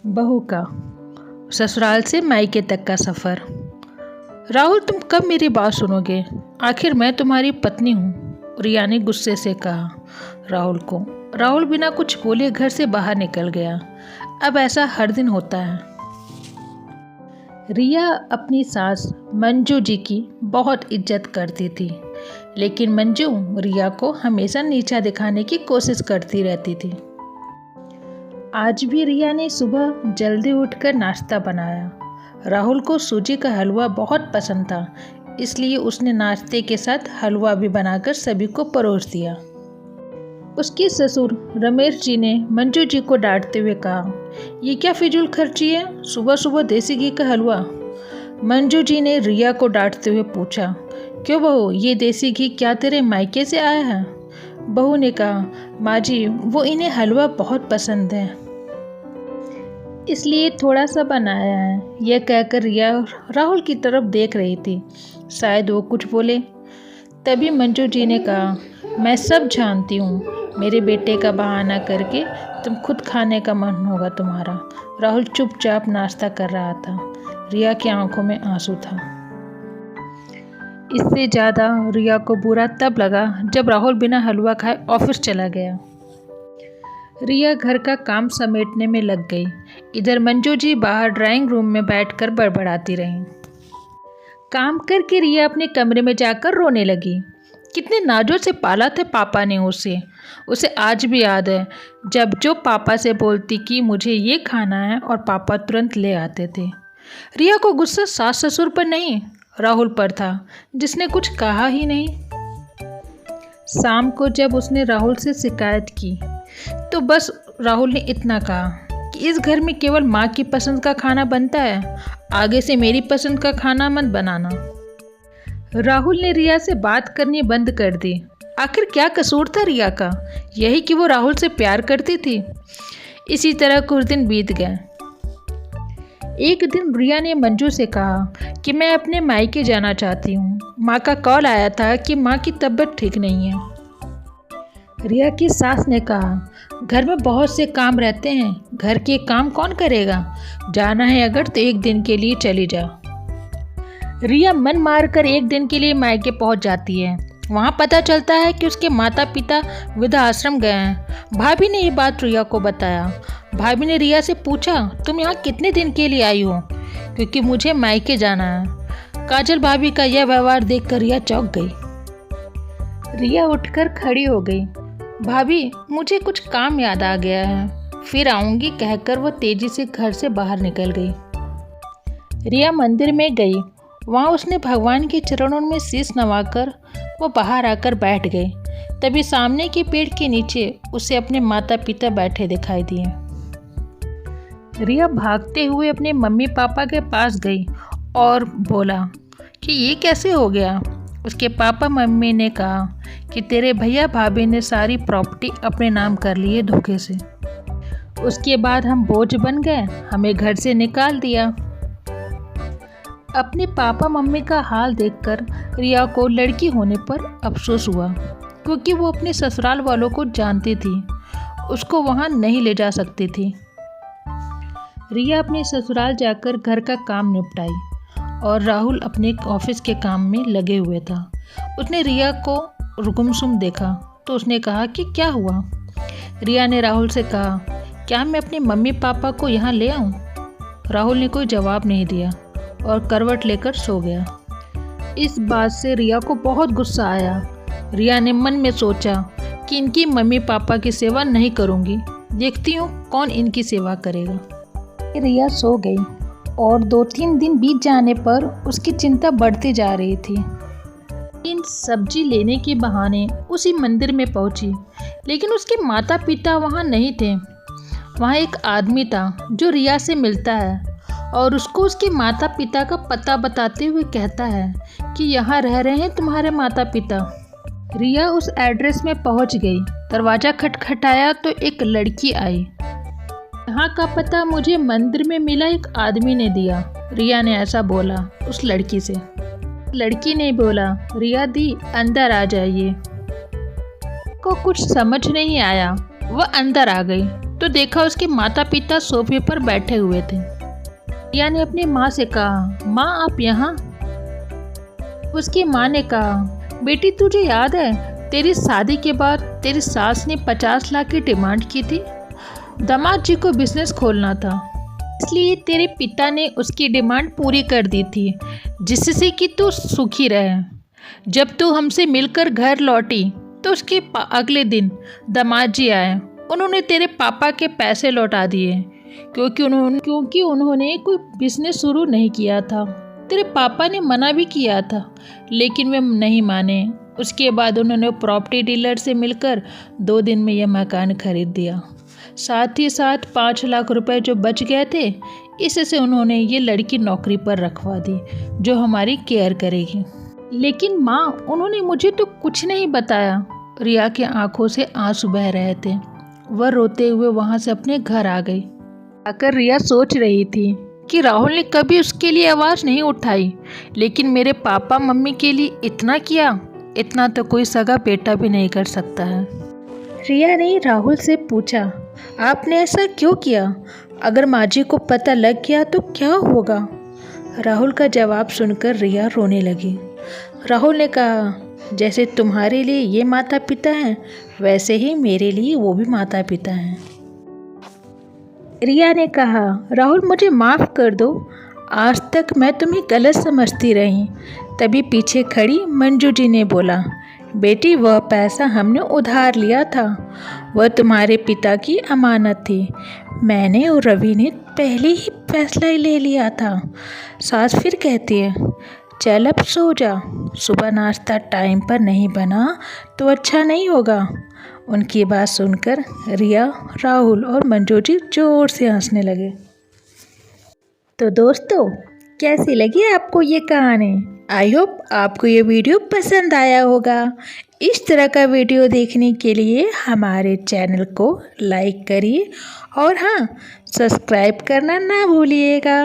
बहू का ससुराल से मायके तक का सफ़र। राहुल, तुम कब मेरी बात सुनोगे? आखिर मैं तुम्हारी पत्नी हूँ, रिया ने गुस्से से कहा राहुल को। राहुल बिना कुछ बोले घर से बाहर निकल गया। अब ऐसा हर दिन होता है। रिया अपनी सास मंजू जी की बहुत इज्जत करती थी, लेकिन मंजू रिया को हमेशा नीचा दिखाने की कोशिश करती रहती थी। आज भी रिया ने सुबह जल्दी उठकर नाश्ता बनाया। राहुल को सूजी का हलवा बहुत पसंद था, इसलिए उसने नाश्ते के साथ हलवा भी बनाकर सभी को परोस दिया। उसके ससुर रमेश जी ने मंजू जी को डांटते हुए कहा, ये क्या फिजूल खर्ची है, सुबह सुबह देसी घी का हलवा। मंजू जी ने रिया को डांटते हुए पूछा, क्यों बहू, ये देसी घी क्या तेरे मायके से आया है? बहू ने कहा, माँ जी, वो इन्हें हलवा बहुत पसंद है, इसलिए थोड़ा सा बनाया है। यह कहकर रिया राहुल की तरफ देख रही थी, शायद वो कुछ बोले। तभी मंजू जी ने कहा, मैं सब जानती हूँ, मेरे बेटे का बहाना करके तुम खुद खाने का मन होगा तुम्हारा। राहुल चुपचाप नाश्ता कर रहा था। रिया की आंखों में आंसू था। इससे ज़्यादा रिया को बुरा तब लगा जब राहुल बिना हलवा खाए ऑफिस चला गया। रिया घर का काम समेटने में लग गई। इधर मंजू जी बाहर ड्राइंग रूम में बैठकर बड़बड़ाती रहीं। काम करके रिया अपने कमरे में जाकर रोने लगी। कितने नाजों से पाला था पापा ने उसे आज भी याद है, जब जो पापा से बोलती कि मुझे ये खाना है और पापा तुरंत ले आते थे। रिया को गुस्सा सास ससुर पर नहीं, राहुल पर था, जिसने कुछ कहा ही नहीं। शाम को जब उसने राहुल से शिकायत की तो बस राहुल ने इतना कहा कि इस घर में केवल माँ की पसंद का खाना बनता है, आगे से मेरी पसंद का खाना मत बनाना। राहुल ने रिया से बात करनी बंद कर दी। आखिर क्या कसूर था रिया का? यही कि वो राहुल से प्यार करती थी। इसी तरह कुछ दिन बीत गए। एक दिन रिया ने मंजू से कहा कि मैं अपने मायके जाना चाहती हूँ। माँ का कॉल आया था कि माँ की तबीयत ठीक नहीं है। रिया की सास ने कहा, घर में बहुत से काम रहते हैं, घर के काम कौन करेगा? जाना है अगर तो एक दिन के लिए चली जा। रिया मन मारकर एक दिन के लिए मायके पहुंच जाती है। वहां पता चलता है कि उसके माता पिता वृद्धा आश्रम गए हैं। भाभी ने ये बात रिया को बताया। भाभी ने रिया से पूछा, तुम यहाँ कितने दिन के लिए आई हो? क्योंकि मुझे मायके जाना है। काजल भाभी का यह व्यवहार देखकर रिया चौंक गई। रिया उठकर खड़ी हो गई। भाभी, मुझे कुछ काम याद आ गया है, फिर आऊंगी कहकर वो तेजी से घर से बाहर निकल गई। रिया मंदिर में गई। वहाँ उसने भगवान के चरणों में शीश नवाकर वो बाहर आकर बैठ गई। तभी सामने के पेड़ के नीचे उसे अपने माता पिता बैठे दिखाई दिए। रिया भागते हुए अपने मम्मी पापा के पास गई और बोला कि ये कैसे हो गया? उसके पापा मम्मी ने कहा कि तेरे भैया भाभी ने सारी प्रॉपर्टी अपने नाम कर ली है धोखे से। उसके बाद हम बोझ बन गए, हमें घर से निकाल दिया। अपने पापा मम्मी का हाल देखकर रिया को लड़की होने पर अफसोस हुआ, क्योंकि वो अपने ससुराल वालों को जानती थी, उसको वहाँ नहीं ले जा सकती थी। रिया अपने ससुराल जाकर घर का काम निपटाई और राहुल अपने ऑफिस के काम में लगे हुए था। उसने रिया को गुमसुम देखा तो उसने कहा कि क्या हुआ? रिया ने राहुल से कहा, क्या मैं अपने मम्मी पापा को यहाँ ले आऊँ? राहुल ने कोई जवाब नहीं दिया और करवट लेकर सो गया। इस बात से रिया को बहुत गुस्सा आया। रिया ने मन में सोचा कि इनकी मम्मी पापा की सेवा नहीं करूँगी, देखती हूँ कौन इनकी सेवा करेगा। रिया सो गई और 2-3 दिन बीत जाने पर उसकी चिंता बढ़ती जा रही थी। इन सब्जी लेने के बहाने उसी मंदिर में पहुंची, लेकिन उसके माता पिता वहां नहीं थे। वहां एक आदमी था जो रिया से मिलता है और उसको उसके माता पिता का पता बताते हुए कहता है कि यहाँ रह रहे हैं तुम्हारे माता पिता। रिया उस एड्रेस में पहुंच गई। दरवाज़ा खटखटाया तो एक लड़की आई। यहाँ का पता मुझे मंदिर में मिला एक आदमी ने दिया, रिया ने ऐसा बोला उस लड़की से। लड़की ने बोला, रिया दी, अंदर आ जाइए। को कुछ समझ नहीं आया, वह अंदर आ गई तो देखा उसके माता पिता सोफे पर बैठे हुए थे। रिया ने अपनी माँ से कहा, माँ आप यहाँ? उसकी माँ ने कहा, बेटी तुझे याद है तेरी शादी के बाद तेरी सास ने 50 लाख की डिमांड की थी। दामाद जी को बिजनेस खोलना था, इसलिए तेरे पिता ने उसकी डिमांड पूरी कर दी थी, जिससे कि तू सुखी रहे। जब तू हमसे मिलकर घर लौटी तो उसके अगले दिन दामाद जी आए। उन्होंने तेरे पापा के पैसे लौटा दिए, क्योंकि उन्होंने कोई बिजनेस शुरू नहीं किया था। तेरे पापा ने मना भी किया था, लेकिन वे नहीं माने। उसके बाद उन्होंने प्रॉपर्टी डीलर से मिलकर 2 दिन में यह मकान खरीद दिया। साथ ही साथ 5 लाख रुपए जो बच गए थे, इससे उन्होंने ये लड़की नौकरी पर रखवा दी, जो हमारी केयर करेगी। लेकिन माँ, उन्होंने मुझे तो कुछ नहीं बताया। रिया की आंखों से आंसू बह रहे थे। वह रोते हुए वहाँ से अपने घर आ गई। आकर रिया सोच रही थी कि राहुल ने कभी उसके लिए आवाज़ नहीं उठाई, लेकिन मेरे पापा मम्मी के लिए इतना किया, इतना तो कोई सगा बेटा भी नहीं कर सकता है। रिया ने राहुल से पूछा, आपने ऐसा क्यों किया? अगर माँ जी को पता लग गया तो क्या होगा? राहुल का जवाब सुनकर रिया रोने लगी। राहुल ने कहा, जैसे तुम्हारे लिए ये माता पिता हैं, वैसे ही मेरे लिए वो भी माता पिता हैं। रिया ने कहा, राहुल मुझे माफ़ कर दो, आज तक मैं तुम्हें गलत समझती रही। तभी पीछे खड़ी मंजू जी ने बोला, बेटी वह पैसा हमने उधार लिया था, वह तुम्हारे पिता की अमानत थी। मैंने और रवि ने पहले ही फैसला ले लिया था। सास फिर कहती है, चल अब सो जा, सुबह नाश्ता टाइम पर नहीं बना तो अच्छा नहीं होगा। उनकी बात सुनकर रिया, राहुल और मंजू जी जोर से हंसने लगे। तो दोस्तों, कैसी लगी आपको ये कहानी? आई होप आपको ये वीडियो पसंद आया होगा। इस तरह का वीडियो देखने के लिए हमारे चैनल को लाइक करिए और हाँ, सब्सक्राइब करना ना भूलिएगा।